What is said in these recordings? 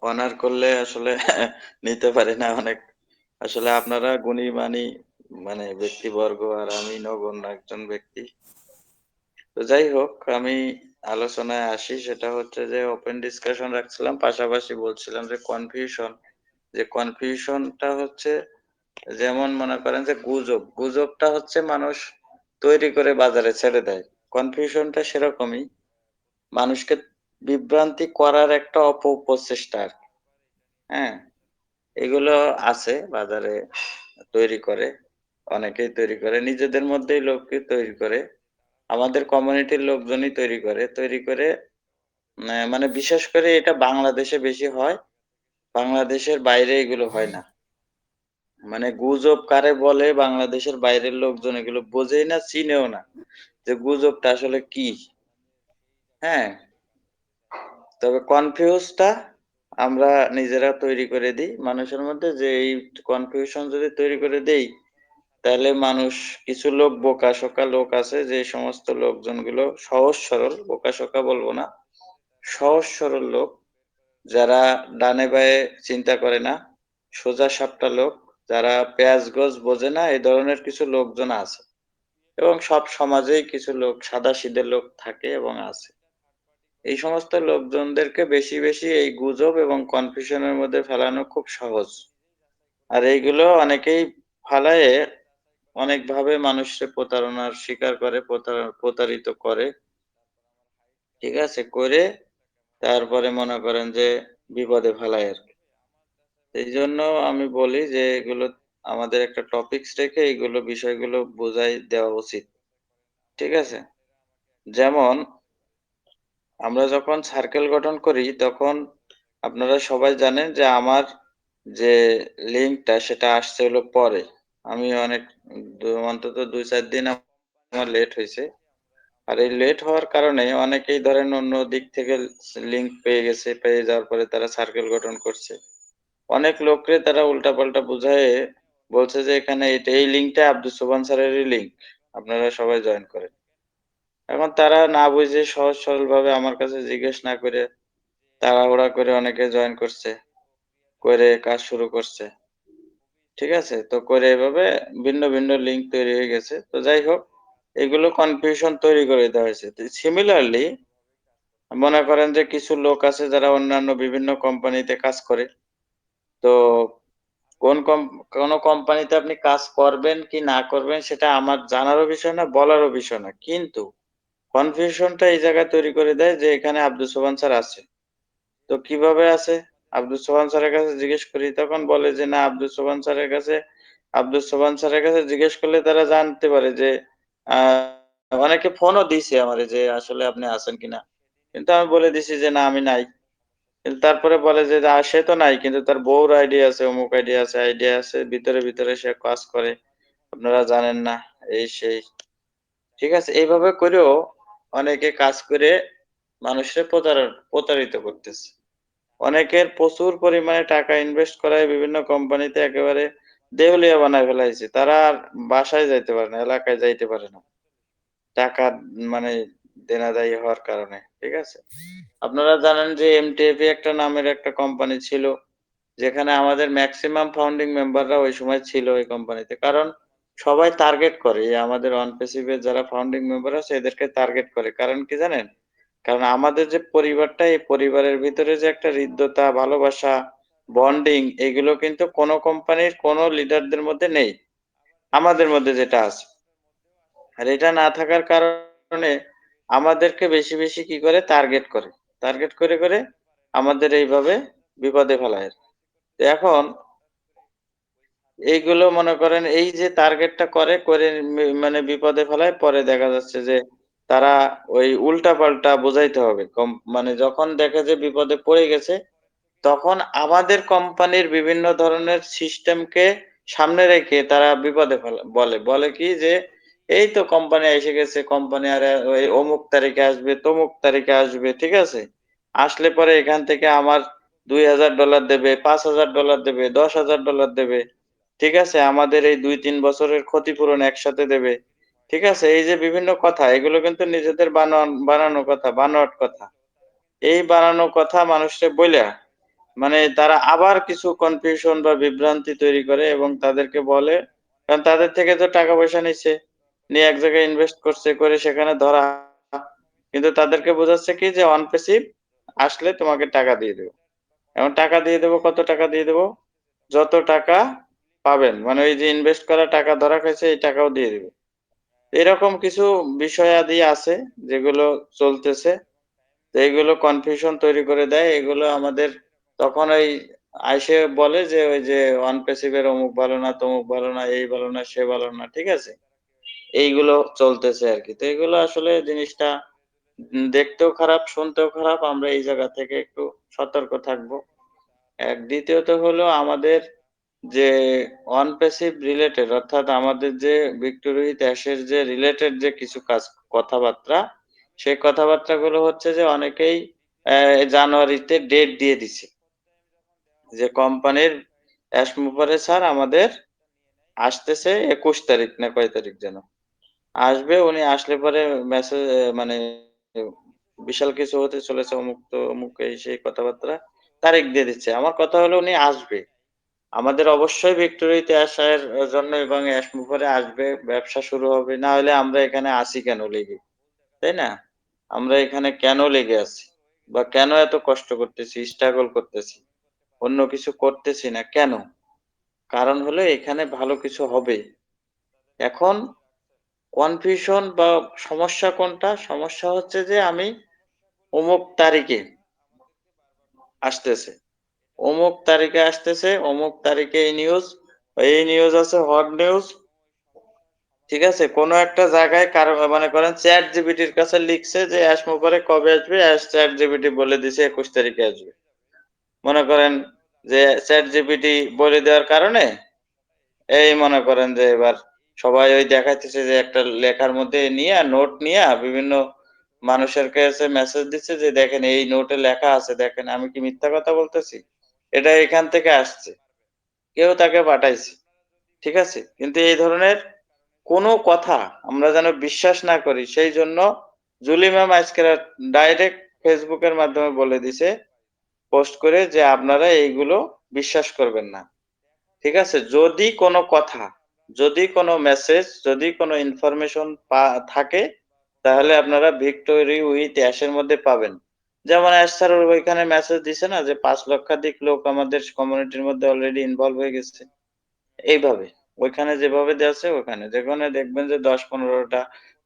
Honour করলে আসলে নিতে পারি না অনেক। আসলে আপনারা গুণী-মানী মানে ব্যক্তিবর্গ আর আমি নগণ্য একজন ব্যক্তি। তো যাই হোক আমি আলোচনায় আসি সেটা হচ্ছে যে ওপেন ডিসকাশন রাখছিলাম। পাশাপাশি বলছিলাম যে কনফিউশন। যে কনফিউশনটা হচ্ছে যেমন মনে করেন যে গুজব। গুজবটা হচ্ছে মানুষ তৈরি করে বাজারে ছেড়ে দেয়। কনফিউশনটা সেরকমই। মানুষকে বিভ্রান্তি করার একটা অপপ্রচেষ্টা আরকি। হ্যাঁ? এগুলো আছে বাজারে তৈরি করে। অনেকেই তৈরি করে। নিজেদের মধ্যেই লোককে তৈরি করে। আমাদের কমিউনিটির লোকজনই তৈরি করে। তৈরি করে মানে বিশেষ করে এটা বাংলাদেশে বেশি হয়। বাংলাদেশের বাইরে এগুলো হয় না। মানে গুজব কারে বলে বাংলাদেশের বাইরের লোকজন এগুলো বোঝেই না, চিনেও না। যে গুজবটা আসলে কি? হ্যাঁ? তবে কনফিউজটা আমরা নিজেরা তৈরি করে দিই মানুষের মধ্যে যে এই কনফিউশন যদি তৈরি করে দেই, তাহলে মানুষ কিছু লোক বোকা-শোকা লোক আছে যে সমস্ত লোকজনগুলো সহজ সরল, বোকা-শোকা বলবো না। সহজ সরল লোক যারা ডানে বাঁয়ে চিন্তা করে না, সোজা-সাপটা লোক, যারা পেঁয়াজ-গোছ বোঝে না, এই ধরনের কিছু লোকজন আছে। এবং সব সমাজেই কিছু লোক সাদাসিধে লোক থাকে এবং আছে। এই সমস্ত লোকজনদেরকে বেশি, বেশি এই গুজব এবং কনফিউশন এর মধ্যে ফেলানো খুব সহজ। আর এইগুলো অনেকেই ফালায়ে অনেকভাবে মানুষকে প্রতারণার শিকার করে, প্রতারিত করে। ঠিক আছে? করে তারপরে মনে করেন যে বিপদে ফেলায় আরকি। এইজন্য আমি বলি যে এগুলো আমাদের একটা টপিকস রেখে এইগুলো বিষয়গুলো বুঝাই দেওয়া উচিত। ঠিক আছে? যেমন আমরা যখন সার্কেল গঠন করি তখন আপনারা সবাই জানেন যে আমার যে লিঙ্কটা সেটা আসছে হলো পরে। আমি অনেক অন্তত ২-৪ দিন আমার লেট হইছে। আর এই লেট হওয়ার কারণে অনেকেই ধরেন অন্য দিক থেকে লিঙ্ক পেয়ে গেছে। পেয়ে যাওয়ার পরে তারা সার্কেল গঠন করছে। অনেক লোকরে তারা উল্টাপাল্টা বুঝায়ে বলছে যে এখানে এই লিঙ্কটা আব্দুস সোবহান স্যারেরই লিঙ্ক। আপনারা সবাই জয়েন করেন। এখন তারা না বুঝে সহজ সরলভাবে আমার কাছে জিজ্ঞেস না করে তাড়াহুড়া করে অনেকে জয়েন করছে। করে কাজ শুরু করছে। ঠিক আছে? তো করে এভাবে ভিন্ন, ভিন্ন লিঙ্ক তৈরি হয়ে গেছে। তো যাই হোক এগুলো কনফিউশন তৈরি করে দেওয়া হয়েছে। তো সিমিলারলি মনে করেন যে কিছু লোক আছে যারা অন্যান্য বিভিন্ন কোম্পানিতে কাজ করে। তো কোন কোম্পানিতে আপনি কাজ করবেন কি না করবেন সেটা আমার জানারও বিষয় না, বলারও বিষয় না। কিন্তু কনফিউশনটা এই জায়গায় তৈরি করে দেয় যে এখানে আব্দুস সোবহান স্যার আছে। তো কিভাবে আছে? আব্দুস সোবহান স্যারের কাছে জিজ্ঞেস করি তখন বলে যে, "না আব্দুস সোবহান স্যারের কাছে জিজ্ঞেস করলে তারা জানতে পারে যে আ অনেকে ফোনও দিছে আমারে যে আসলে আপনি আছেন কিনা?" কিন্তু আমি বলে দিছি যে, "না আমি নাই।" কিন্তু তারপরে বলে যে, সে তো নাই কিন্তু তার বউর আইডি আছে, অমুক আইডি আছে। ভিতরে, ভিতরে সে কাজ করে। আপনারা জানেন না।" এই সেই। ঠিক আছে? এইভাবে করেও অনেকে কাজ করে মানুষরে প্রতারিত করতেছে। অনেকের প্রচুর পরিমাণে টাকা ইনভেস্ট করায় বিভিন্ন কোম্পানিতে একেবারে দেউলিয়া বানায় ফেলাইছে। তারা আর বাসায় যাইতে পারে না, এলাকায় যাইতে পারে না। টাকা মানে দেনাদায়ী হওয়ার কারণে। ঠিক আছে? আপনারা জানেন যে এমটিএফ একটা নামের একটা কোম্পানি ছিল। যেখানে আমাদের মেক্সিমাম ফাউন্ডিং মেম্বাররা ওই সময় ছিল ওই কোম্পানিতে। কারণ সবাই টার্গেট করে। এই আমাদের অনপেসিভ এর যারা ফাউন্ডিং মেম্বার আছে এদেরকে টার্গেট করে। কারণ কি জানেন? কারণ আমাদের যে পরিবারটা, এই পরিবারের ভিতরে যে একটা হৃদ্যতা, ভালোবাসা, বন্ডিং এগুলো কিন্তু কোন কোম্পানির কোন লিডারদের মধ্যে নেই। আমাদের মধ্যে যেটা আছে। আর এটা না থাকার কারণে আমাদেরকে বেশি, বেশি কি করে টার্গেট করে। টার্গেট করে, করে আমাদের এইভাবে বিপদে ফেলায়। তো এখন এইগুলো মনে করেন এই যে টার্গেটটা করে, করে মানে বিপদে ফেলায় পরে দেখা যাচ্ছে যে তারা ওই উল্টাপাল্টা বুঝাইতে হবে। মানে যখন দেখে যে বিপদে পড়ে গেছে তখন আমাদের কোম্পানির বিভিন্ন ধরনের সিস্টেমকে সামনে রেখে তারা বিপদে ফেলা বলে। বলে কি যে, "এই তো কোম্পানি এসে গেছে। কোম্পানি আর ওই অমুক তারিখে আসবে, তমুক তারিখে আসবে।" ঠিক আছে? আসলে পরে এখান থেকে আমার $২,০০০ দেবে, $৫,০০০ দেবে, $১০,০০০ দেবে। ঠিক আছে? আমাদের এই ২-৩ বছরের ক্ষতিপূরণ একসাথে দেবে। ঠিক আছে? এই যে বিভিন্ন কথা এগুলো কিন্তু নিজেদের বানানো কথা, বানোয়াট কথা। এই বানানো কথা মানুষরে বইলা মানে তারা আবার কিছু কনফিউশন বা বিভ্রান্তি তৈরি করে এবং তাদেরকে বলে কারণ তাদের থেকে তো টাকা পয়সা নিচ্ছে। নিয়ে এক জায়গায় ইনভেস্ট করছে, করে সেখানে ধরা। কিন্তু তাদেরকে বোঝাচ্ছে কি যে অন প্যাসিভ আসলে তোমাকে টাকা দিয়ে দেব। এখন টাকা দিয়ে দেব, কত টাকা দিয়ে দেব? যত টাকা পাবেন। মানে ওই যে ইনভেস্ট করা টাকা ধরা খাইছে এই টাকাও দিয়ে দিবে। এরকম কিছু বিষয়াদি আছে যেগুলো চলতেছে। তো এগুলো কনফিউশন তৈরি করে দেয়। এগুলো আমাদের তখন ওই আইসে বলে যে ওই যে ওয়ান প্যাসিভ এর অমুক ভালো না, তমুক ভালো না, এই ভালো না, সে ভালো না। ঠিক আছে? এইগুলো চলতেছে আরকি। তো এগুলো আসলে জিনিসটা দেখতেও খারাপ, শুনতেও খারাপ। আমরা এই জায়গা থেকে একটু সতর্ক থাকবো। দ্বিতীয়ত হলো আমাদের যে অন প্যাসিভ রিলেটেড অর্থাৎ আমাদের যে বিক্টোরিয়া ইতিহাসের যে রিলেটেড যে কিছু কথাবার্তা, সেই কথাবার্তাগুলো হচ্ছে যে অনেকেই জানুয়ারিতে ডেট দিয়ে দিছে। যে কোম্পানির অ্যাসমুভারে স্যার আমাদের আসতেছে ২১ তারিখ না কয় তারিখ যেন। আসবে উনি আসলে পরে মেসেজ মানে বিশাল কিছু হতে চলেছে অমুক এই সেই কথাবার্তা তারিখ দিয়ে দিচ্ছে। আমার কথা হলো উনি আসবে। আমাদের অবশ্যই ভিক্টোরিয়াতে আসার জন্য এবং অ্যাশমুভারে আসবে, ব্যবসা শুরু হবে। না হলে আমরা এখানে আছি কেন লেগে? তাই না? আমরা এখানে কেন লেগে আছি? বা কেন এত কষ্ট করতেছি, স্ট্রাগল করতেছি? অন্য কিছু করতেছি না কেন? কারণ হলো এখানে ভালো কিছু হবে। এখন কনফিউশন বা সমস্যা কোনটা? সমস্যা হচ্ছে যে আমি অমুক তারিখে আসতেছে। অমুক তারিখে আসতেছে, অমুক তারিখে এই নিউজ আছে হট নিউজ। ঠিক আছে? কোন একটা জায়গায় কারো মনে করেন ChatGPT র কাছে লিখছে যে অ্যাশমুভারে কবে আসবে? ChatGPT বলে দিছে ২১ তারিখে আসবে। মনে করেন যে ChatGPT বলে দেওয়ার কারণে এই মনে করেন যে এবার সবাই ওই দেখাইতেছে যে একটা লেখার মধ্যে নিয়া নোট নিয়া বিভিন্ন মানুষের কাছে মেসেজ দিচ্ছে যে দেখেন এই নোটে লেখা আছে দেখেন আমি কি মিথ্যা কথা বলতেছি? এটা এখান থেকে আসছে। কেউ তাকে পাঠাইছে। ঠিক আছে? কিন্তু এই ধরনের কোনো কথা আমরা যেন বিশ্বাস না করি সেইজন্য জুলি ম্যাম আজকে ডাইরেক্ট Facebook এর মাধ্যমে বলে দিছে পোস্ট করে যে আপনারা এইগুলো বিশ্বাস করবেন না। ঠিক আছে? যদি কোনো কথা, যদি কোনো মেসেজ, যদি কোনো ইনফরমেশন থাকে তাহলে আপনারা ভিক্টোরি উইথ অ্যাশ এর মধ্যে পাবেন। যেমন অ্যাশ স্যার ওইখানে মেসেজ দিছে না যে ৫ লক্ষাধিক লোক আমাদের কমিউনিটির মধ্যে অলরেডি ইনভলভ হয়ে গেছে। এইভাবে। ওইখানে যেভাবে দেয়া আছে ওখানে। যেখানে দেখবেন যে ১০-১৫ টা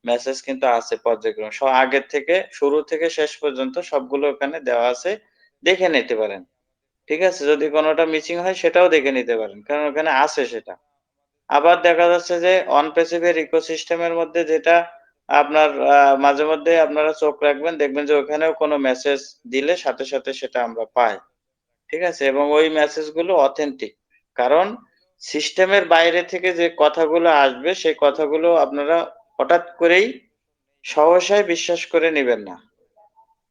মেসেজ কিন্তু আছে পর্যায়ক্রমে। আগের থেকে শুরু থেকে শেষ পর্যন্ত সবগুলো ওখানে দেওয়া আছে। দেখে নিতে পারেন। ঠিক আছে? যদি কোনটা মিসিং হয় সেটাও দেখে নিতে পারেন। কারণ ওখানে আছে সেটা। আবার দেখা যাচ্ছে যে অন প্যাসিভ এর ইকোসিস্টেম এর মধ্যে যেটা আপনার মাঝে মধ্যে আপনারা চোখ রাখবেন দেখবেন যে ওখানেও কোনো মেসেজ দিলে সাথে, সাথে সেটা আমরা পাই। ঠিক আছে? এবং ওই মেসেজ গুলো অথেন্টিক। কারণ সিস্টেমের বাইরে থেকে যে কথাগুলো আসবে সেই কথাগুলো আপনারা হঠাৎ করেই সহসাই বিশ্বাস করে নিবেন না।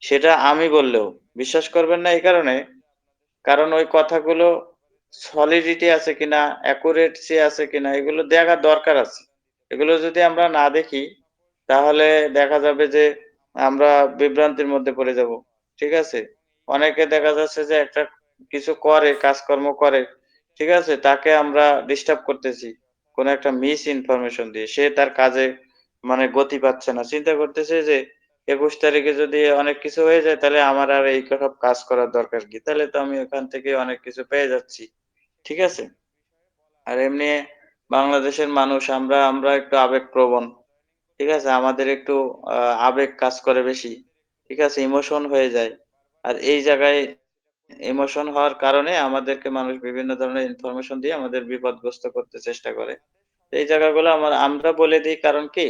সেটা আমি বললেও। বিশ্বাস করবেন না এই কারণে, কারণ ওই কথাগুলো solidity আছে কিনা, accuracy আছে কিনা এগুলো দেখার দরকার আছে। এগুলো যদি আমরা না দেখি তাহলে দেখা যাবে যে আমরা বিভ্রান্তির মধ্যে পড়ে যাবো। ঠিক আছে? অনেকে দেখা যাচ্ছে যে একটা কিছু করে, কাজকর্ম করে। ঠিক আছে? তাকে আমরা ডিস্টার্ব করতেছি। কোন একটা মিস ইনফরমেশন দিয়ে। সে তার কাজে মানে গতি পাচ্ছে না। চিন্তা করতেছে যে ২১ তারিখে যদি অনেক কিছু হয়ে যায় তাহলে আমার আর এই সব কাজ করার দরকার কি? তাহলে তো আমি ওখান থেকে অনেক কিছু পেয়ে যাচ্ছি। ঠিক আছে? আর এমনি বাংলাদেশের মানুষ আমরা একটু আবেগপ্রবণ। ঠিক আছে? আমাদের একটু আ আবেগ কাজ করে বেশি। ঠিক আছে? ইমোশন হয়ে যায়। আর এই জায়গায় ইমোশন হওয়ার কারণে আমাদেরকে মানুষ বিভিন্ন ধরনের ইনফরমেশন দিয়ে আমাদের বিপদগ্রস্ত করতে চেষ্টা করে। এই জায়গাগুলো আমরা বলে দেই কারণ কি?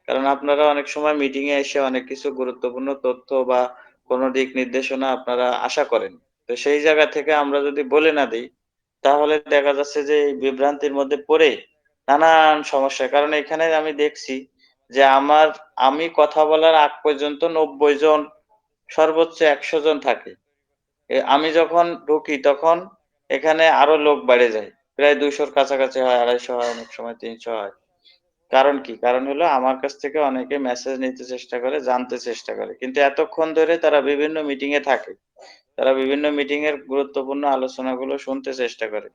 কারণ আপনারা অনেক সময় মিটিং এ এসে অনেক কিছু গুরুত্বপূর্ণ তথ্য বা কোন দিক নির্দেশনা আপনারা আশা করেন। তো সেই জায়গা থেকে আমরা যদি বলে না দেই, তাহলে দেখা যাচ্ছে যে এই বিভ্রান্তির মধ্যে পড়ে নানান সমস্যা। কারণ এখানে আমি দেখছি যে আমি কথা বলার আগ পর্যন্ত ৯০ জন সর্বোচ্চ ১০০ জন থাকে। আমি যখন ঢুকি তখন এখানে আরো লোক বেড়ে যায়। প্রায় ২০০ র কাছাকাছি হয়, ২৫০ হয়, অনেক সময় ৩০০ হয়। কারণ কি? কারণ হলো আমার কাছ থেকে অনেকে মেসেজ নিতে চেষ্টা করে, জানতে চেষ্টা করে। কিন্তু এতক্ষণ ধরে তারা বিভিন্ন মিটিং এ থাকে। তারা বিভিন্ন মিটিং এর গুরুত্বপূর্ণ আলোচনাগুলো শুনতে চেষ্টা করে।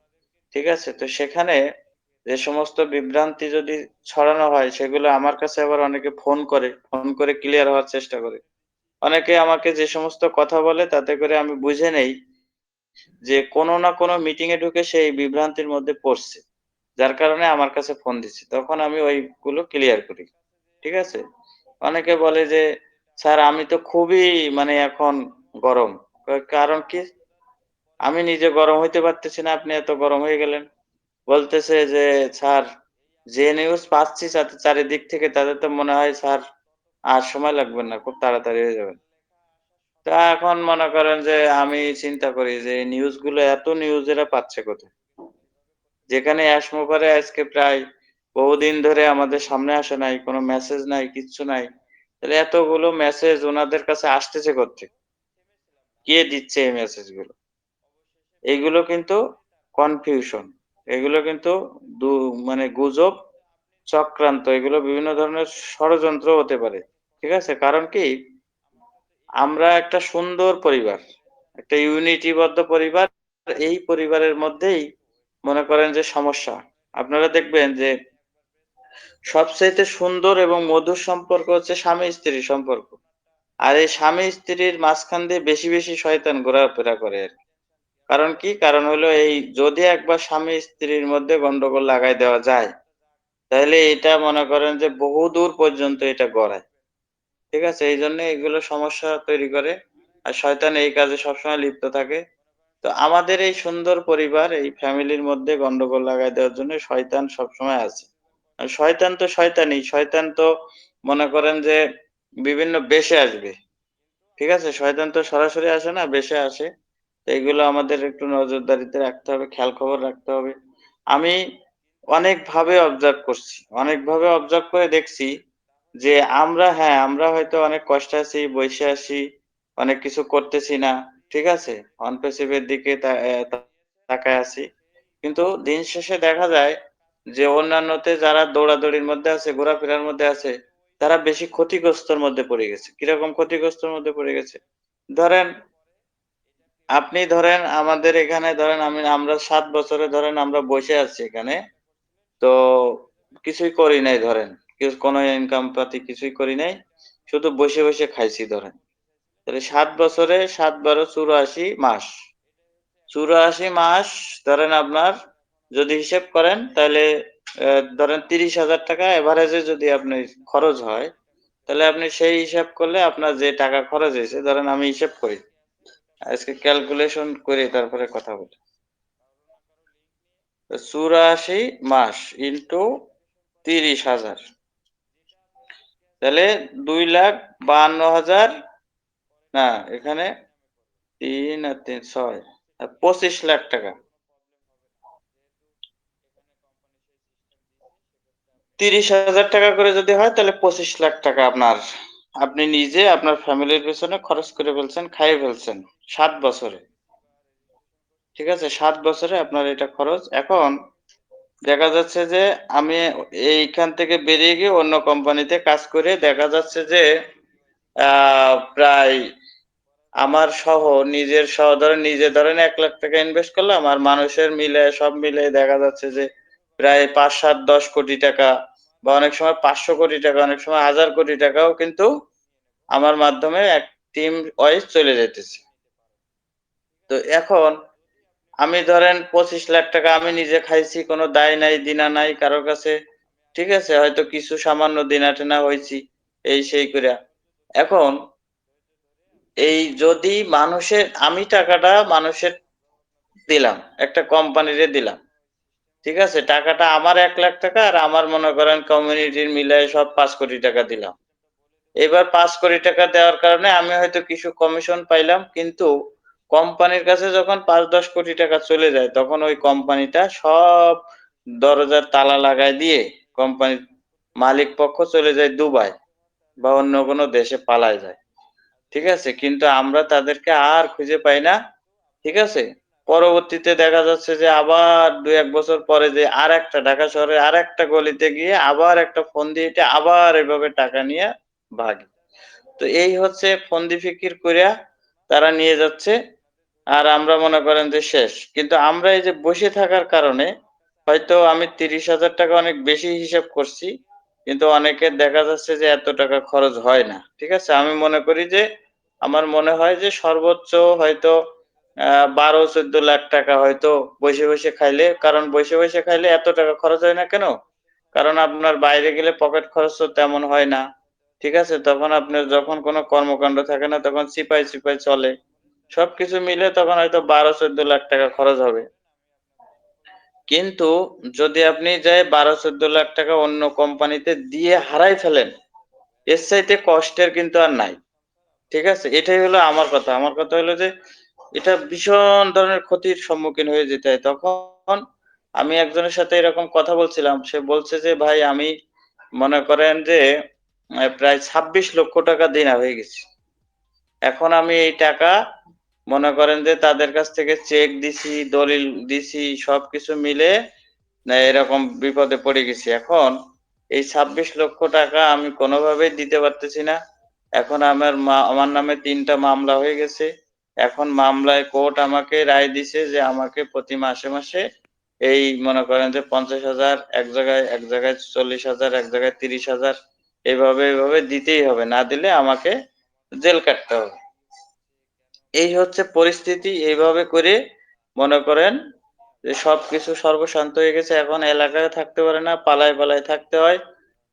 ঠিক আছে? তো সেখানে যে সমস্ত বিভ্রান্তি যদি ছড়ানো হয় সেগুলো আমার কাছে আবার অনেকে ফোন করে। ফোন করে ক্লিয়ার হওয়ার চেষ্টা করে। অনেকে আমাকে যে সমস্ত কথা বলে তাতে করে আমি বুঝে নেই যে কোনো না কোনো মিটিং এ ঢুকে সে এই বিভ্রান্তির মধ্যে পড়ছে। যার কারণে আমার কাছে ফোন দিচ্ছে। তখন আমি ওইগুলো ক্লিয়ার করি। ঠিক আছে? অনেকে বলে যে, "স্যার আমি তো খুবই মানে এখন গরম।" কারণ কি? আমি নিজে গরম হইতে পারতেছি না, আপনি এত গরম হয়ে গেলেন। বলতেছে যে, "স্যার যে নিউজ পাচ্ছি চারিদিক থেকে তাতে তো মনে হয় স্যার আর সময় লাগবে না। খুব তাড়াতাড়ি হয়ে যাবে।" তো এখন মনে করেন যে আমি চিন্তা করি যে এই নিউজগুলো এত নিউজ এরা পাচ্ছে কোথায়? যেখানে অ্যাসমোভারে আজকে প্রায় বহুদিন ধরে আমাদের সামনে আসে নাই, কোন মেসেজ নাই, কিচ্ছু নাই। তাহলে এতগুলো মেসেজ উনাদের কাছে আসতেছে কোত্থেকে? কে দিচ্ছে এই মেসেজগুলো? এগুলো কিন্তু কনফিউশন। এগুলো কিন্তু দু মানে গুজব, চক্রান্ত এগুলো বিভিন্ন ধরনের ষড়যন্ত্র হতে পারে। ঠিক আছে? কারণ কি? আমরা একটা সুন্দর পরিবার। একটা ইউনিটিবদ্ধ পরিবার। এই পরিবারের মধ্যেই মনে করেন যে সমস্যা। আপনারা দেখবেন যে সবচাইতে সুন্দর এবং মধুর সম্পর্ক হচ্ছে স্বামী-স্ত্রীর সম্পর্ক। আর এই স্বামী-স্ত্রীর মাঝখান দিয়ে বেশি, বেশি শয়তান ঘোরাফেরা করে আরকি। কারণ কি? কারণ হলো এই যদি একবার স্বামী-স্ত্রীর মধ্যে গন্ডগোল লাগায় দেওয়া যায়, তাইলে এটা মনে করেন যে বহুদূর পর্যন্ত এটা গড়ায়। ঠিক আছে? এইজন্য এগুলো সমস্যা তৈরি করে। আর শয়তান এই কাজে সবসময় লিপ্ত থাকে। তো আমাদের এই সুন্দর পরিবার, এই ফ্যামিলির মধ্যে গন্ডগোল লাগায় দেওয়ার জন্য শয়তান সবসময় আছে। আর শয়তান তো শয়তানই। শয়তান তো মনে করেন যে বিভিন্ন বেশে আসবে। ঠিক আছে? শয়তান তো সরাসরি আসে না, বেশে আসে। তো এগুলো আমাদের একটু নজরদারিতে রাখতে হবে, খেয়াল খবর রাখতে হবে। আমি অনেকভাবে অবজার্ভ করছি। অনেকভাবে অবজার্ভ করে দেখছি যে আমরা হয়তো অনেক কষ্টে আছি, বইসে আছি, অনেক কিছু করতেছি না। ঠিক আছে? অন প্যাসিভ এর দিকে তাকায় আছি। কিন্তু দিন শেষে দেখা যায় যে অন্যান্যতে যারা দৌড়াদৌড়ির মধ্যে আছে, ঘোরাফেরার মধ্যে আছে, তারা বেশি ক্ষতিগ্রস্তর মধ্যে পড়ে গেছে। কিরকম ক্ষতিগ্রস্তর মধ্যে পড়ে গেছে? ধরেন, আপনি ধরেন আমাদের এখানে ধরেন আমরা ৭ বছরে ধরেন আমরা বইসে আছি এখানে। তো কিছুই করি নাই ধরেন। কোনো ইনকাম পাতি কিছুই করি নাই। শুধু বসে, বসে খাইছি ধরেন। তাহলে ৭ বছরে ৭ বারো ৮৪ মাস। ৮৪ মাস ধরেন আপনার যদি হিসেব করেন তাহলে ধরেন ৳৩০,০০০ এভারেজে যদি আপনি খরচ হয়, তাহলে আপনি সেই হিসাব করলে আপনার যে টাকা খরচ হইছে ধরেন আমি হিসেব করি। আজকে ক্যালকুলেশন করে তারপরে কথা বলি। তো ৮৪ মাস ইন্টু ৩০,০০০ তাহলে ২,৫২,০০০ না এখানে ৩ আর ৩ ৬ ৳২৫,০০,০০০ ৳৩০,০০০ করে যদি হয় তাহলে ৳২৫,০০,০০০ আপনার আপনি নিজে আপনার ফ্যামিলির পেছনে খরচ করে ফেলছেন, খাইয়ে ফেলছেন ৭ বছরে। ঠিক আছে? ৭ বছরে আপনার এটা খরচ। এখন দেখা যাচ্ছে যে আমি এইখান থেকে বেরিয়ে গিয়ে অন্য কোম্পানিতে কাজ করে দেখা যাচ্ছে যে আ প্রায় আমার ধরেন নিজে ধরেন ৳১,০০,০০০ ইনভেস্ট করলাম আর মানুষের মিলে সব মিলে দেখা যাচ্ছে যে প্রায় ৫, ৭, ১০ কোটি টাকা বা অনেক সময় ৫০০ কোটি টাকা, অনেক সময় ১,০০০ কোটি টাকাও কিন্তু আমার মাধ্যমে এক টিম ওয়াইজ চলে যাইতেছে। তো এখন আমি ধরেন ৳২৫,০০,০০০ আমি নিজে খাইছি, কোনো দায় নাই, দেনা নাই কারো কাছে। ঠিক আছে? হয়তো কিছু সামান্য দেনা-টেনা হইছি, এই সেই কইরা। এখন এই যদি আমি টাকাটা মানুষের দিলাম, একটা কোম্পানিরে দিলাম। ঠিক আছে? টাকাটা আমার ৳১,০০,০০০ আর আমার মনে করেন কমিউনিটির মিলায় সব ৳৫,০০,০০,০০০ দিলাম। এবার ৳৫,০০,০০,০০০ দেওয়ার কারণে আমি হয়তো কিছু কমিশন পাইলাম। কিন্তু কোম্পানির কাছে যখন ৫-১০ কোটি টাকা চলে যায়, তখন ওই কোম্পানিটা সব দরজার তালা লাগায় দিয়ে কোম্পানির মালিক পক্ষ চলে যায় দুবাই বা অন্য কোনো দেশে পালায় যায়। ঠিক আছে? কিন্তু আমরা তাদেরকে আর খুঁজে পাই না। ঠিক আছে? পরবর্তীতে দেখা যাচ্ছে যে আবার ২-১ বছর পরে যে আরেকটা ঢাকা শহরের আরেকটা গলিতে গিয়ে আবার একটা ফন্দি এঁটে আবার এভাবে টাকা নিয়ে ভাগি। তো এই হচ্ছে ফন্দি ফিকির কইরা তারা নিয়ে যাচ্ছে। আর আমরা মনে করেন যে শেষ। কিন্তু আমরা এই যে বসে থাকার কারণে হয়তো আমি ৳৩০,০০০ অনেক বেশি হিসাব করছি। কিন্তু অনেকের দেখা যাচ্ছে যে এত টাকা খরচ হয় না। ঠিক আছে? আমি মনে করি যে আমার মনে হয় যে সর্বোচ্চ হয়তো ১২-১৪ লাখ টাকা হয়তো বসে খাইলে কারণ বসে খাইলে এত টাকা খরচ হয় না কেন? কারণ আপনার বাইরে গেলে পকেট খরচ তো তেমন হয় না। ঠিক আছে? তখন আপনার যখন কোন কর্মকাণ্ড থাকে না তখন চিপায় চলে। সবকিছু মিলে তখন হয়তো ১২-১৪ লাখ টাকা খরচ হবে। কিন্তু যদি আপনি যেয়ে ১২-১৪ লাখ টাকা অন্য কোম্পানিতে দিয়ে হারায় ফেলেন, এর চাইতে কষ্টের কিন্তু আর নাই। ঠিক আছে? এটাই হলো আমার কথা। আমার কথা হলো যে এটা ভীষণ ধরনের ক্ষতির সম্মুখীন হয়ে যেতে হয়। তখন আমি একজনের সাথে এরকম কথা বলছিলাম। সে বলছে যে, "ভাই আমি মনে করেন যে প্রায় ৳২৬,০০,০০০ দেনা হয়ে গেছি। এখন আমি এই টাকা মনে করেন যে তাদের কাছ থেকে চেক দিছি, দলিল দিছি সবকিছু মিলে এরকম বিপদে পড়ে গেছি। এখন এই ৳২৬,০০,০০০ আমি কোনোভাবেই দিতে পারতেছি না। এখন আমার নামে ৩ টা মামলা হয়ে গেছে। এখন মামলায় কোর্ট আমাকে রায় দিছে যে আমাকে প্রতি মাসে এই মনে করেন যে ৫০,০০০ এক জায়গায় ৪০,০০০ এক জায়গায় ৩০,০০০ এভাবে দিতেই হবে। না দিলে আমাকে জেল কাটতে হবে। এই হচ্ছে পরিস্থিতি। এইভাবে করে মনে করেন যে সবকিছু সর্বশান্ত হয়ে গেছে। এখন এলাকায় থাকতে পারে না। পালায় থাকতে হয়।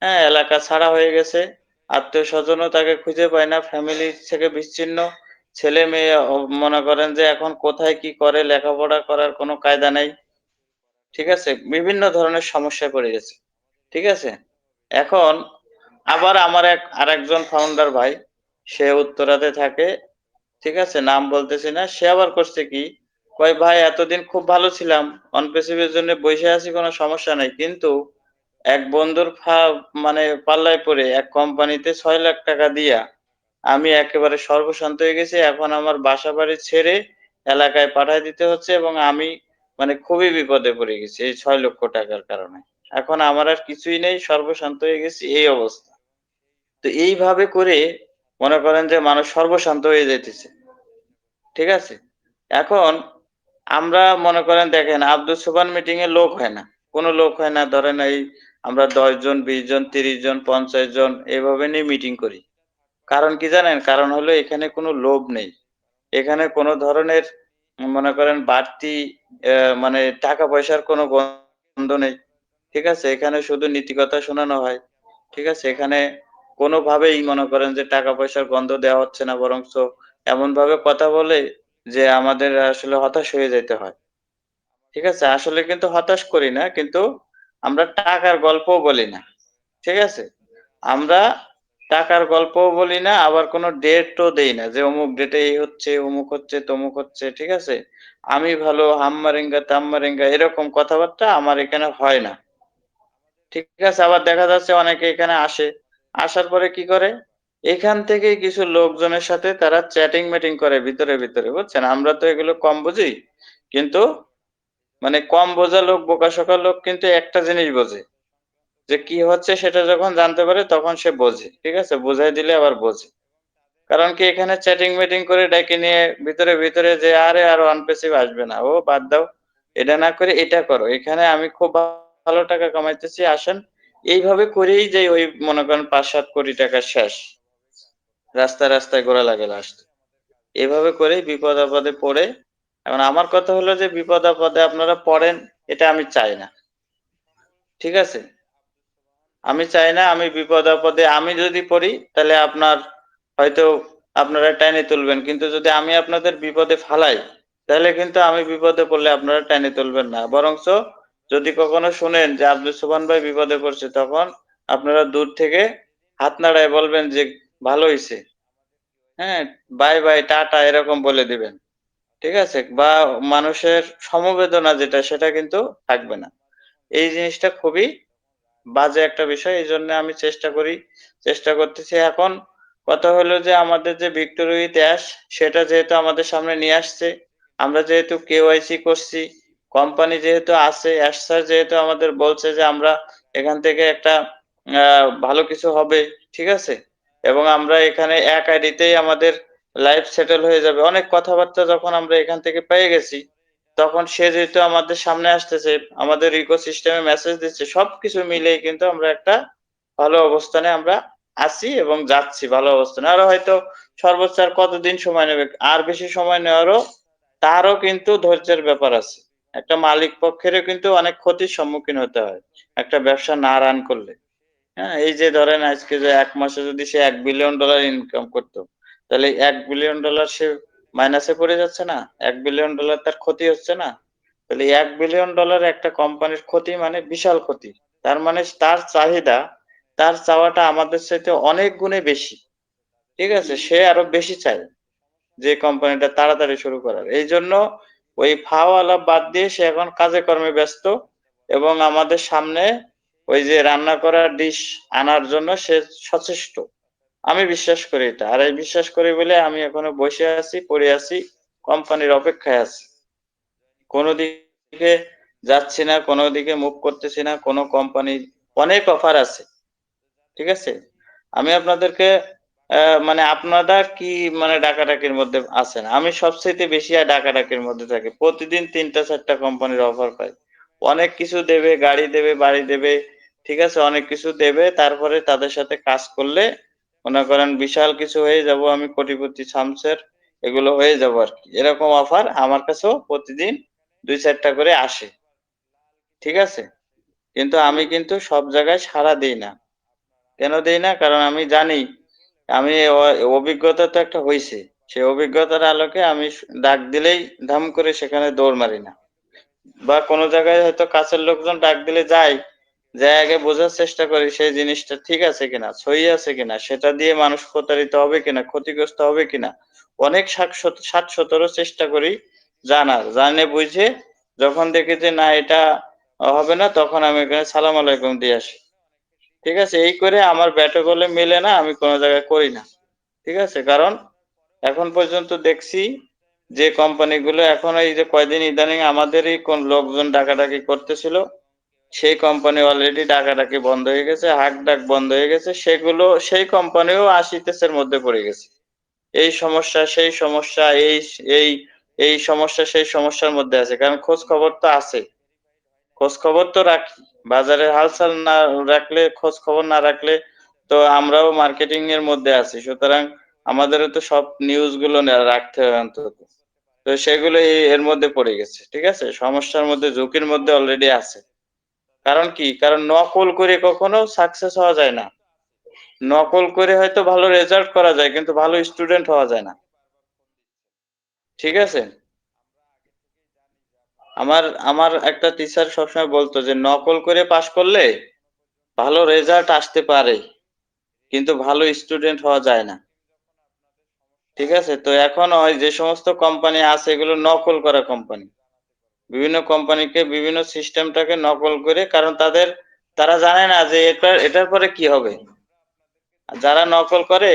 হ্যাঁ? এলাকা ছাড়া হয়ে গেছে। আত্মীয়স্বজনও তাকে খুঁজে পায় না। ফ্যামিলি থেকে বিচ্ছিন্ন। ছেলে-মেয়ে মনে করেন যে এখন কোথায় কি করে লেখাপড়া করার কোনো কায়দা নাই। ঠিক আছে? বিভিন্ন ধরনের সমস্যায় পড়ে গেছে। ঠিক আছে? এখন আবার আমার আরেকজন ফাউন্ডার ভাই, সে উত্তরাতে থাকে। ঠিক আছে? নাম বলতেছি না। সে আবার করছে কি? কয়, "ভাই এতদিন খুব ভালো ছিলাম। অনপেসিভ এর জন্য বইসা আছি কোনো সমস্যা নাই। কিন্তু এক বন্ধুর মানে পাল্লায় পড়ে এক কোম্পানিতে ৳৬,০০,০০০ দিয়া আমি একেবারে সর্বশান্ত হয়ে গেছি। এখন আমার বাসা-বাড়ি ছেড়ে এলাকায় পাঠায় দিতে হচ্ছে এবং আমি মানে খুবই বিপদে পড়ে গেছি এই ৳৬,০০,০০০ র কারণে। এখন আমার আর কিছুই নেই, সর্বশান্ত হয়ে গেছি এই অবস্থা।" তো এইভাবে করে মনে করেন যে মানুষ সর্বশান্ত হয়ে যাইতেছে। ঠিক আছে? এখন আমরা মনে করেন দেখেন আব্দুল সোবহান মিটিং এ লোক হয় না। কোন লোক হয় না। ধরেন এই আমরা ১০ জন, ২০ জন, ৩০ জন, ৫০ জন এভাবে নিয়ে মিটিং করি। কারণ কি জানেন? কারণ হলো এখানে কোন লোভ নেই। এখানে কোন ধরনের মনে করেন বাড়তি মানে টাকা-পয়সার কোন গন্ধ নেই। ঠিক আছে? এখানে শুধু নীতিকথা শোনানো হয়। ঠিক আছে? এখানে কোনোভাবেই মনে করেন যে টাকা-পয়সার গন্ধ দেওয়া হচ্ছে না বরঞ্চ এমনভাবে কথা বলে যে আমাদের আসলে হতাশ হয়ে যাইতে হয়। ঠিক আছে? আসলে কিন্তু হতাশ করি না। কিন্তু আমরা টাকার গল্পও বলি না। ঠিক আছে? আমরা টাকার গল্পও বলি না, আবার কোন ডেটও দেই না যে অমুক ডেটে এই হচ্ছে, অমুক হচ্ছে, তমুক হচ্ছে। ঠিক আছে? আমি ভালো, হাম-মারেঙ্গা, তাম-মারেঙ্গা এরকম কথাবার্তা আমার এখানে হয় না। ঠিক আছে? আবার দেখা যাচ্ছে অনেকে এখানে আসে। আসার পরে কি করে? এখান থেকেই কিছু লোকজনের সাথে তারা চ্যাটিং-ম্যাটিং করে ভিতরে, বুঝছেন? আমরা তো এগুলো কম বুঝি। কিন্তু মানে কম বোঝা লোক, বোকা-শোকা লোক কিন্তু একটা জিনিস বোঝে। যে কি হচ্ছে সেটা যখন জানতে পারে তখন সে বোঝে। ঠিক আছে? বুঝাই দিলে আবার বোঝে। কারণ কি এখানে চ্যাটিং-ম্যাটিং করে ডেকে নিয়ে ভিতরে যে আরে আর ওয়ান পেসিভ আসবে না। ও বাদ দাও। এটা না করে এটা করো। এখানে আমি খুব ভালো টাকা কামাইতেছি আসেন। এইভাবে করেই যে ওই মনে করেন ৫-৭ কোটি টাকা শেষ। রাস্তায় ঘোরা লাগে লাস্ট। এভাবে করেই বিপদ-আপদে পড়ে এখন আমার কথা হলো যে বিপদ-আপদে আপনারা পড়েন এটা আমি চাই না। ঠিক আছে? আমি চাই না আমি বিপদ-আপদে আমি যদি পড়ি তাহলে হয়তো আপনারা টেনে তুলবেন। কিন্তু যদি আমি আপনাদের বিপদে ফালাই, তাহলে কিন্তু আমি বিপদে পড়লে আপনারা টেনে তুলবেন না। বরঞ্চ যদি কখনো শুনেন যে আব্দুল সোবহান ভাই বিপদে পড়ছে, তখন আপনারা দূর থেকে হাত নাড়ায় বলবেন যে, "ভালো হইছে।" হ্যাঁ? বাই, টাটা এরকম বলে দিবেন। ঠিক আছে? বা মানুষের সমবেদনা যেটা সেটা কিন্তু থাকবে না। এই জিনিসটা খুবই বাজে একটা বিষয়। এজন্য আমি চেষ্টা করতেছি। এখন কথা হলো যে আমাদের যে ভিক্টোরি উইথ অ্যাশ সেটা যেহেতু আমাদের সামনে নিয়ে আসছে, আমরা যেহেতু কেওয়াইসি করছি, কোম্পানি যেহেতু আছে, অ্যাশ স্যার যেহেতু আমাদের বলছে যে আমরা এখান থেকে একটা ভালো কিছু হবে, ঠিক আছে? এবং আমরা এখানে এক আইডিতেই আমাদের লাইফ সেটেল হয়ে যাবে। অনেক কথাবার্তা যখন আমরা এখান থেকে পেয়ে গেছি, তখন সে যেহেতু আমাদের সামনে আসতেছে, আমাদের ইকোসিস্টেমে মেসেজ দিচ্ছে, সবকিছু মিলেই কিন্তু আমরা একটা ভালো অবস্থানে আমরা আছি এবং যাচ্ছি ভালো অবস্থানে। আরো হয়তো সর্বোচ্চ আর কতদিন সময় নেবে? আর বেশি সময় নেওয়ারও তারও কিন্তু ধৈর্যের ব্যাপার আছে। একটা মালিক পক্ষেরও কিন্তু অনেক ক্ষতির সম্মুখীন হতে হয়, একটা ব্যবসা না রান করলে। হ্যাঁ, এই যে ধরেন আজকে যে ১ মাসে যদি সে $১ বিলিয়ন ইনকাম করত, তাহলে $১ বিলিয়ন সে মাইনাসে পড়ে যাচ্ছে না? $১ বিলিয়ন তার ক্ষতি হচ্ছে না? তাহলে $১ বিলিয়ন একটা কোম্পানির ক্ষতি মানে বিশাল ক্ষতি। তার মানে তার চাহিদা, তার চাওয়াটা আমাদের চাইতে অনেক গুণে বেশি। ঠিক আছে? সে আরো বেশি চায় যে কোম্পানিটা তাড়াতাড়ি শুরু করার। এইজন্য ওই ফাও আলাপ বাদ দিয়ে সে এখন কাজে কর্মে ব্যস্ত এবং আমাদের সামনে ওই যে রান্না করা ডিশ আনার জন্য সে সচেষ্ট। আমি বিশ্বাস করি এটা। আর এই বিশ্বাস করি বলে আমি এখনো বসে আছি, পড়ে আছি, কোম্পানির অপেক্ষায় আছি। কোন দিকে যাচ্ছি না, কোন দিকে মুভ করতেছি না। কোন কোম্পানির অনেক অফার আছে। ঠিক আছে? আমি আপনাদেরকে মানে আপনারা কি মানে ডাকাডাকির মধ্যে আছেন? আমি সবচাইতে বেশি ডাকাডাকির মধ্যে থাকি। প্রতিদিন ৩ টা ৪ টা কোম্পানির অফার পাই। অনেক কিছু দেবে, গাড়ি দেবে, বাড়ি দেবে। ঠিক আছে? অনেক কিছু দেবে। তারপরে তাদের সাথে কাজ করলে মনে করেন বিশাল কিছু হয়ে যাবো আমি কোটিপতি শামসের, এগুলো হয়ে যাবো আরকি। এরকম অফার আমার কাছেও প্রতিদিন ২-৪ টা করে আসে। ঠিক আছে? কিন্তু আমি কিন্তু সব জায়গায় সাড়া দেই না। কেন দেই না? কারণ আমি জানি আমি অভিজ্ঞতা তো একটা হইছে। সেই অভিজ্ঞতার আলোকে আমি ডাক দিলেই ধাম করে সেখানে দৌড় মারি না। বা কোনো জায়গায় হয়তো কাছের লোকজন ডাক দিলে যাই, যাই আগে বোঝার চেষ্টা করি সেই জিনিসটা ঠিক আছে কিনা, সহি আছে কিনা, সেটা দিয়ে মানুষ প্রতারিত হবে কিনা, ক্ষতিগ্রস্ত হবে কিনা। অনেক ৬০-১৭ চেষ্টা করি জানার। জানে বুঝে যখন দেখি যে না এটা হবে না তখন আমি ওখানে সালাম আলাইকুম দিয়ে আসি। ঠিক আছে? এই করে আমার ব্যাটে বলে মেলে না, আমি কোন জায়গায় করি না। ঠিক আছে? কারণ এখন পর্যন্ত দেখছি যে কোম্পানিগুলো এখন এই যে কয়দিন ইদানিং আমাদেরই কোন লোকজন ডাকাডাকি করতেছিল, সেই কোম্পানি অলরেডি ডাকাডাকি বন্ধ হয়ে গেছে, হাঁক-ডাক বন্ধ হয়ে গেছে। সেগুলো সেই কোম্পানিও আসিতেছের মধ্যে পড়ে গেছে। এই সমস্যা, সেই সমস্যা, এই এই সমস্যা, সেই সমস্যার মধ্যে আছে। কারণ খোঁজ খবর তো আছে। খোঁজ খবর তো রাখি। বাজারের হালচাল না রাখলে, খোঁজ খবর না রাখলে তো আমরাও মার্কেটিং এর মধ্যে আছি। সুতরাং আমাদেরও তো সব নিউজ গুলো রাখতে হয় অন্তত। তো সেগুলো এর মধ্যে পড়ে গেছে। ঠিক আছে? সমস্যার মধ্যে ঝুঁকির মধ্যে অলরেডি আছে। কারণ কি? কারণ নকল করে কখনো সাকসেস হওয়া যায় না। নকল করে হয়তো ভালো রেজাল্ট করা যায় কিন্তু ভালো স্টুডেন্ট হওয়া যায় না। ঠিক আছে? আমার আমার একটা টিচার সবসময় বলতো যে নকল করে পাস করলে ভালো রেজাল্ট আসতে পারে। কিন্তু ভালো স্টুডেন্ট হওয়া যায় না। ঠিক আছে? তো এখন ওই যে সমস্ত কোম্পানি আছে এগুলো নকল করা কোম্পানি। বিভিন্ন কোম্পানিকে বিভিন্ন সিস্টেমটাকে নকল করে কারণ তারা জানে না যে এটার পরে কি হবে। যারা নকল করে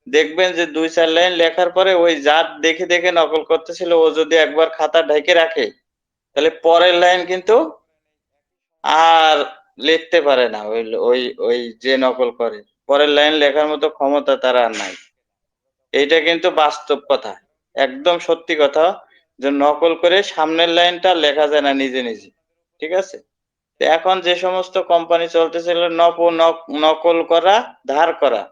দেখবেন যে ২-৪ লাইন লেখার পরে ওই যার দেখে নকল করতেছিল ও যদি একবার খাতা ঢেকে রাখে, তাহলে পরের লাইন কিন্তু আর লিখতে পারে না ওই ওই যে নকল করে। পরের লাইন লেখার মতো ক্ষমতা তার আর নাই। এইটা কিন্তু বাস্তব কথা। একদম সত্যি কথা যে নকল করে সামনের লাইনটা লেখা যায় না নিজে। ঠিক আছে? তো এখন যে সমস্ত কোম্পানি চলতেছিল নকল করা, ধার করা।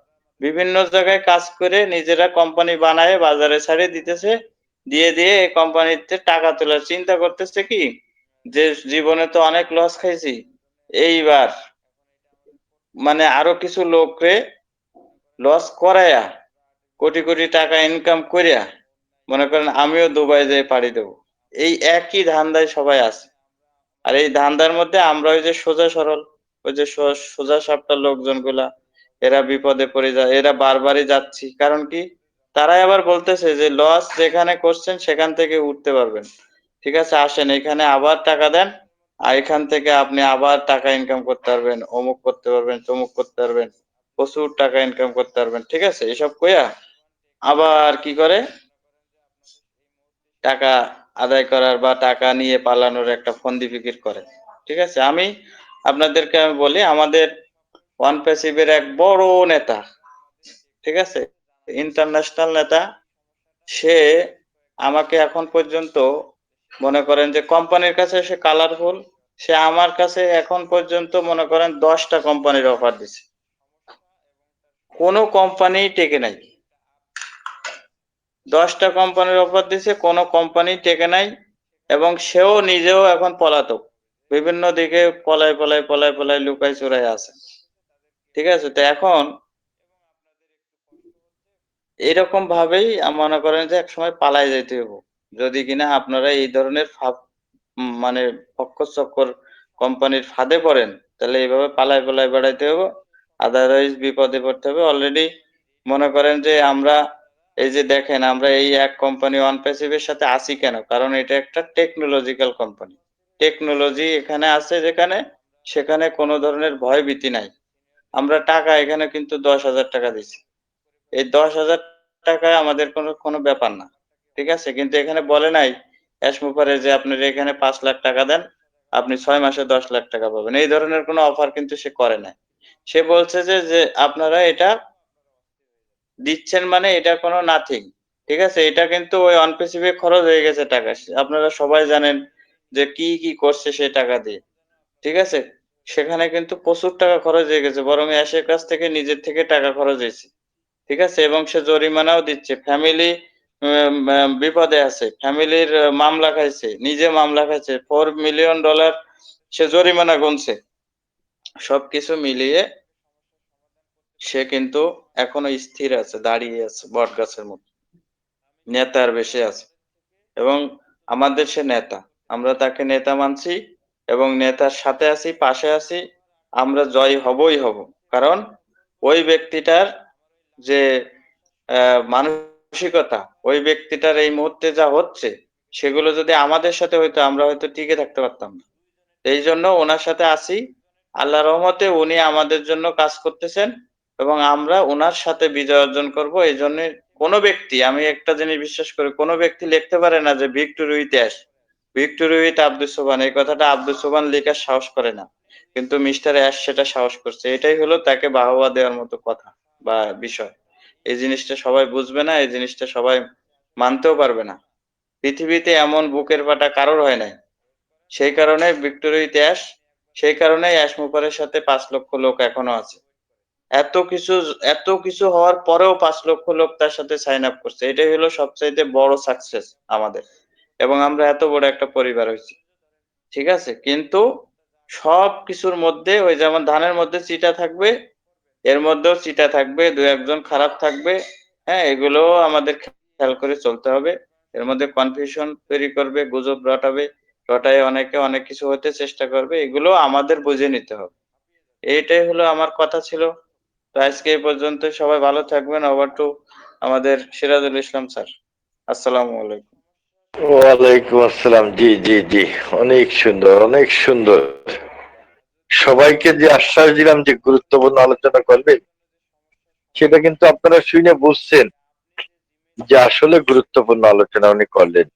বিভিন্ন জায়গায় কাজ করে নিজেরা কোম্পানি বানায়ে বাজারে ছাড়িয়ে দিতেছে। দিয়ে এই কোম্পানিতে টাকা তোলার চিন্তা করতেছে কি যে জীবনে তো অনেক লস খাইছি। এইবার মানে আরো কিছু লোকরে লস করাইয়া কোটি টাকা ইনকাম কইরা মনে করেন আমিও দুবাই যেয়ে পাড়ি দেবো। এই একই ধান্দায় সবাই আছে। আর এই ধান্দার মধ্যে আমরা ওই যে সোজা সরল, ওই যে সোজা সাপটা লোকজনগুলা এরা বিপদে পড়ে যায়। এরা বারবারই যাচ্ছি। কারণ কি? তারাই আবার বলতেছে যে লস যেখানে করছেন সেখান থেকে উঠতে পারবেন। ঠিক আছে? আসেন এখানে আবার টাকা দেন। আর এখান থেকে আপনি আবার টাকা ইনকাম করতে পারবেন, অমুক করতে পারবেন, তমুক করতে পারবেন। প্রচুর টাকা ইনকাম করতে পারবেন। ঠিক আছে? এসব কইয়া আবার কি করে? টাকা আদায় করার বা টাকা নিয়ে পালানোর একটা ফন্দি ফিকির করে। ঠিক আছে? আমি আপনাদেরকে বলি আমাদের ওয়ান প্যাসিভের এক বড় নেতা, ঠিক আছে? ইন্টারন্যাশনাল নেতা। সে আমাকে এখন পর্যন্ত মনে করেন যে কোম্পানির কাছে সে কালারফুল। সে আমার কাছে এখন পর্যন্ত মনে করেন ১০ টা কোম্পানির অফার দিছে। কোন কোম্পানি টেকে নাই। ১০ টা কোম্পানির অফার দিছে, কোন কোম্পানি টেকে নাই এবং সেও নিজেও এখন পলাতক। বিভিন্ন দিকে পলায় লুকায় চুরায় আছে। ঠিক আছে? তো এখন এরকম ভাবেই মনে করেন যে একসময় পালায় যাইতে হইব। যদি কিনা আপনারা এই ধরনের মানে ফক্কর-চক্কর কোম্পানির ফাঁদে পড়েন, তাহলে এইভাবে পালায় বেড়াইতে হইব। আদারওয়াইজ বিপদে পড়তে হবে। অলরেডি মনে করেন যে আমরা এই যে দেখেন আমরা এই এক কোম্পানি ওয়ান প্যাসিভের সাথে আছি কেন? কারণ এটা একটা টেকনোলজিক্যাল কোম্পানি। টেকনোলজি এখানে আছে যেখানে, সেখানে কোন ধরনের ভয়ভীতি নাই। আমরা টাকা এখানে কিন্তু ৳১০,০০০ দিছি। এই ৳১০,০০০ আমাদের কোনো ব্যাপার না। ঠিক আছে? কিন্তু এখানে বলে নাই অ্যাশমুভারে যে আপনার এখানে ৳৫,০০,০০০ দেন, আপনি ৬ মাসে ৳১০,০০,০০০ পাবেন। এই ধরনের কোনো অফার কিন্তু সে করে নাই। সে বলছে যে আপনারা এটা দিচ্ছেন মানে এটা কোনো নাথিং। ঠিক আছে? এটা কিন্তু ওই অন পেসিভ এ খরচ হয়ে গেছে টাকা। আপনারা সবাই জানেন যে কি করছে সেই টাকা দিয়ে। ঠিক আছে? সেখানে কিন্তু প্রচুর টাকা খরচ হয়ে গেছে। বরং অ্যাশের কাছ থেকে নিজের থেকে টাকা খরচ হইছে। ঠিক আছে? এবং সে জরিমানাও দিচ্ছে। ফ্যামিলি বিপদে আছে। ফ্যামিলির মামলা খাইছে। নিজে মামলা খাইছে। $4 মিলিয়ন সে জরিমানা গুনছে। সবকিছু মিলিয়ে সে কিন্তু এখনো স্থির আছে, দাঁড়িয়ে আছে বটগাছের মতো। নেতার বেশে আছে। এবং আমাদের সে নেতা। আমরা তাকে নেতা মানছি এবং নেতার সাথে আছি, পাশে আছি। আমরা জয়ী হবই হব। কারণ ওই ব্যক্তিটার যে মানসিকতা, ওই ব্যক্তিটার এই মুহূর্তে যা হচ্ছে, সেগুলো যদি আমাদের সাথে হইতো আমরা হয়তো টিকে থাকতে পারতাম না। এইজন্য উনার সাথে আছি। আল্লাহর রহমতে উনি আমাদের জন্য কাজ করতেছেন এবং আমরা উনার সাথে বিজয় অর্জন করব। এইজন্যে কোন ব্যক্তি, আমি একটা জিনিস বিশ্বাস করি, কোন ব্যক্তি লিখতে পারে না যে victory with ash, victory with Abdus Sobhan. এই কথাটা আব্দুস সোবহান লেখার সাহস করে না। কিন্তু মিস্টার অ্যাশ সেটা সাহস করছে। এটাই হলো তাকে বাহবা দেওয়ার মতো কথা বা বিষয়। এই জিনিসটা সবাই বুঝবে না, এই জিনিসটা সবাই মানতেও পারবে না। পৃথিবীতে এমন বুকের পাটা কারোর হয় নাই। সেই কারণে ভিক্টরি উইথ অ্যাশ, সেই কারণেই অ্যাশ মুপারের সাথে ৫ লক্ষ লোক এখনো আছে। এত কিছু এত কিছু হওয়ার পরেও ৫ লক্ষ লোক তার সাথে সাইন আপ করছে। এটাই হলো সবচাইতে বড় সাকসেস আমাদের। এবং আমরা এত বড় একটা পরিবার হইছি। ঠিক আছে? কিন্তু সবকিছুর মধ্যে ওই যেমন ধানের মধ্যে চিটা থাকবে, এর মধ্যেও চিটা থাকবে, ২-১ জন খারাপ থাকবে। হ্যাঁ? এগুলোও আমাদের খেয়াল করে চলতে হবে। এর মধ্যে কনফিউশন তৈরি করবে, গুজব রটাবে। রটায়ে অনেকে অনেক কিছু হতে চেষ্টা করবে। এগুলো আমাদের বুঝে নিতে হবে। এইটাই হলো আমার কথা ছিল। তো আজকে এই পর্যন্তই। সবাই ভালো থাকবেন। ওভার টু আমাদের সিরাজুল ইসলাম স্যার। আসসালামু আলাইকুম। ওয়ালাইকুম আসসালাম। জি জি জি, অনেক সুন্দর, অনেক সুন্দর। সবাইকে যে আশ্বাস দিলাম যে গুরুত্বপূর্ণ আলোচনা করবে, সেটা কিন্তু আপনারা শুনে বুঝছেন যে আসলে গুরুত্বপূর্ণ আলোচনা উনি করলেন।